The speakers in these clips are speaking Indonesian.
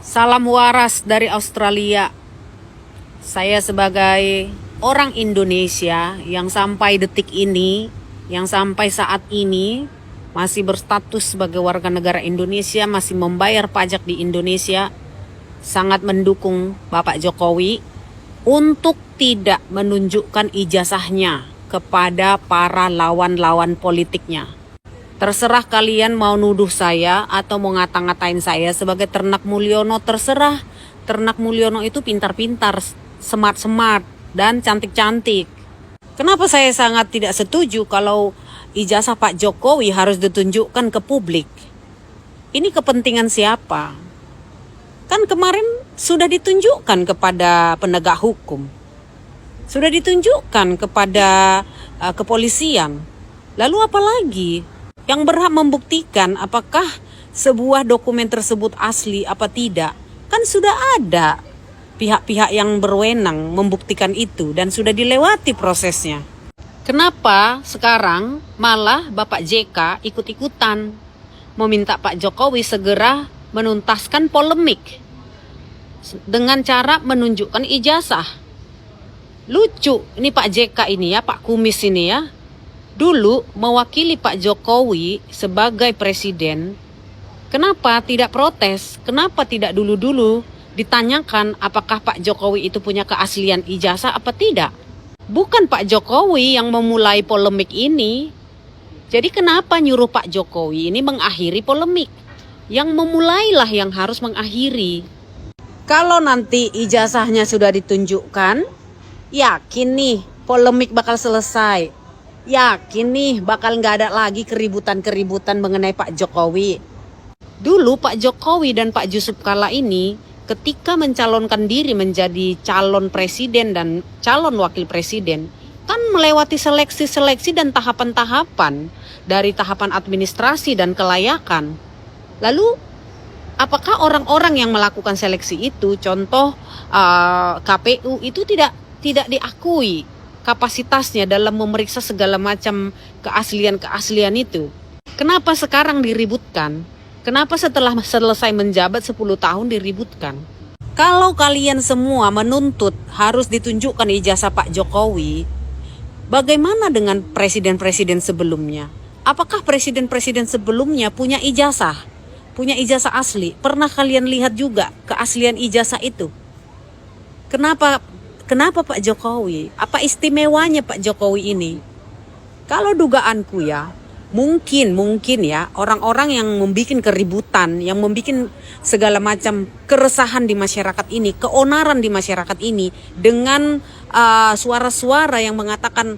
Salam waras dari Australia. Saya sebagai orang Indonesia yang sampai detik ini, yang sampai saat ini masih berstatus sebagai warga negara Indonesia, masih membayar pajak di Indonesia, sangat mendukung Bapak Jokowi untuk tidak menunjukkan ijazahnya kepada para lawan-lawan politiknya. Terserah kalian mau nuduh saya atau mau ngata-ngatain saya sebagai ternak Mulyono, terserah. Ternak Mulyono itu pintar-pintar, smart-smart, dan cantik-cantik. Kenapa saya sangat tidak setuju kalau ijazah Pak Jokowi harus ditunjukkan ke publik? Ini kepentingan siapa? Kan kemarin sudah ditunjukkan kepada penegak hukum. Sudah ditunjukkan kepada kepolisian. Lalu apa lagi? Yang berhak membuktikan apakah sebuah dokumen tersebut asli apa tidak, kan sudah ada pihak-pihak yang berwenang membuktikan itu dan sudah dilewati prosesnya. Kenapa sekarang malah Bapak JK ikut-ikutan meminta Pak Jokowi segera menuntaskan polemik dengan cara menunjukkan ijazah? Lucu, ini Pak JK ini ya, Pak Kumis ini ya. Dulu mewakili Pak Jokowi sebagai presiden, kenapa tidak protes? Kenapa tidak dulu-dulu ditanyakan apakah Pak Jokowi itu punya keaslian ijazah apa tidak? Bukan Pak Jokowi yang memulai polemik ini. Jadi kenapa nyuruh Pak Jokowi ini mengakhiri polemik? Yang memulailah yang harus mengakhiri. Kalau nanti ijazahnya sudah ditunjukkan, yakin nih polemik bakal selesai. Yakin nih bakal gak ada lagi keributan-keributan mengenai Pak Jokowi. Dulu Pak Jokowi dan Pak Yusuf Kalla ini ketika mencalonkan diri menjadi calon presiden dan calon wakil presiden, kan melewati seleksi-seleksi dan tahapan-tahapan dari tahapan administrasi dan kelayakan. Lalu apakah orang-orang yang melakukan seleksi itu, contoh KPU itu tidak diakui kapasitasnya dalam memeriksa segala macam keaslian itu? Kenapa sekarang diributkan? Kenapa setelah selesai menjabat 10 tahun diributkan? Kalau kalian semua menuntut harus ditunjukkan ijazah Pak Jokowi, bagaimana dengan presiden-presiden sebelumnya? Apakah presiden-presiden sebelumnya punya ijazah? Punya ijazah asli? Pernah kalian lihat juga keaslian ijazah itu? Kenapa Pak Jokowi? Apa istimewanya Pak Jokowi ini? Kalau dugaanku ya, mungkin ya orang-orang yang membuat keributan, yang membuat segala macam keresahan di masyarakat ini, keonaran di masyarakat ini dengan suara-suara yang mengatakan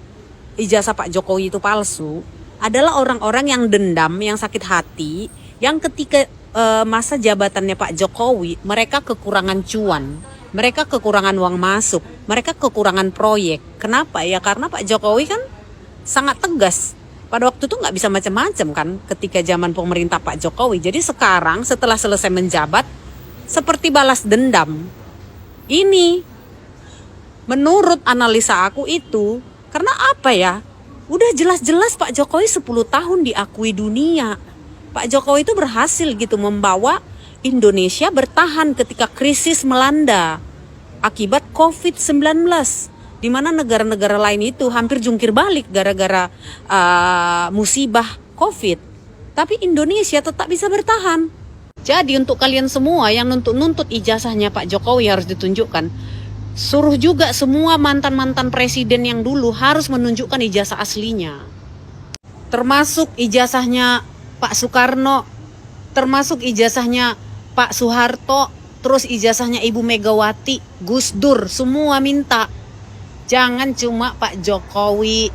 ijazah Pak Jokowi itu palsu, adalah orang-orang yang dendam, yang sakit hati, yang ketika masa jabatannya Pak Jokowi mereka kekurangan cuan. Mereka kekurangan uang masuk, mereka kekurangan proyek. Kenapa? Ya karena Pak Jokowi kan sangat tegas. Pada waktu itu nggak bisa macam-macam kan ketika zaman pemerintah Pak Jokowi. Jadi sekarang setelah selesai menjabat, seperti balas dendam. Ini menurut analisa aku itu, karena apa ya? Udah jelas-jelas Pak Jokowi 10 tahun diakui dunia. Pak Jokowi itu berhasil gitu membawa Indonesia bertahan ketika krisis melanda akibat COVID-19, di mana negara-negara lain itu hampir jungkir balik gara-gara musibah COVID. Tapi Indonesia tetap bisa bertahan. Jadi untuk kalian semua yang nuntut ijazahnya Pak Jokowi harus ditunjukkan, suruh juga semua mantan-mantan presiden yang dulu harus menunjukkan ijazah aslinya. Termasuk ijazahnya Pak Soekarno, termasuk ijazahnya Pak Soeharto, terus ijazahnya Ibu Megawati, Gus Dur, semua minta. Jangan cuma Pak Jokowi.